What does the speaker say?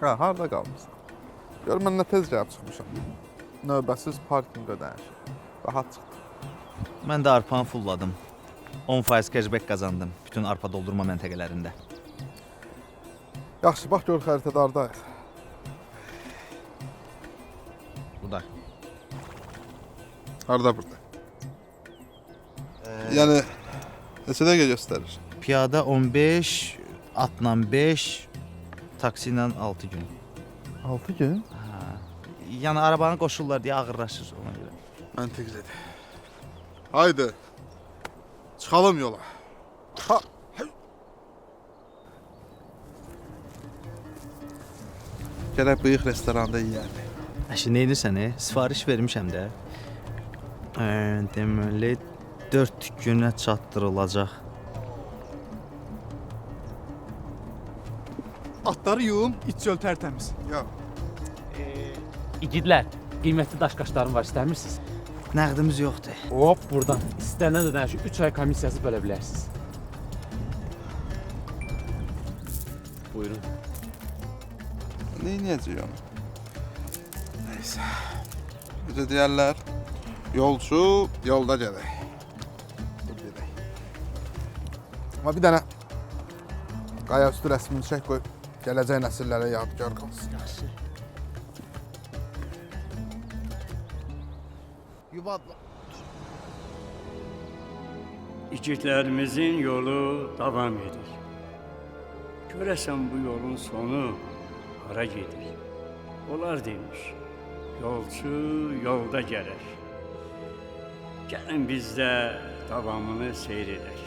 Ha, harda qalmısan? Gör, mən nə tez gəlib çıxmışam. Növbəsiz parkinq ödəniş. Rahat çıxdım. Mən də arpanı fulladım. 10% cashback qazandım bütün arpa doldurma məntəqələrində. Yaxşı, bax gör xəritədardayıq. Bu da. Harda burada? Yəni neçə dəqiqə göstərir? Piyada 15, atla 5, taksi ilə 6 gün. 6 gün? Yəni arabanı qoşurlar deyə ağırlaşır ona görə. Məntiqlidir. Haydi. Çıxalım yola. Ha. Gərək bıyıq restoranda yeyərdik. Əşi, nə edirsən? Sifariş vermişəm də. Deməli 4 günə çatdırılacaq. Atları yuyum, iç göl tərtəmiz. Yox. İgidlər, qiymətli daşqaşlarım var, istəmirsiniz? Nəqdimiz yoxdur. Hop, buradan. İstənilən ödənişi 3 ay komissiyası bölə bilərsiniz. Buyurun. Neyniyəcək onu? Neysə. Necə deyərlər? Yolçu yolda gedək. Amma bir dənə qaya üstü rəsmini çək qoy. Gələcək nəsillərə yadgar qalsın. Yaxşı. Yuvadla. İgidlərimizin yolu davam edir. Görəsən bu yolun sonu hara gedir? Onlar demiş, yolçu yolda gələr. Gəlin biz də davamını seyr edək.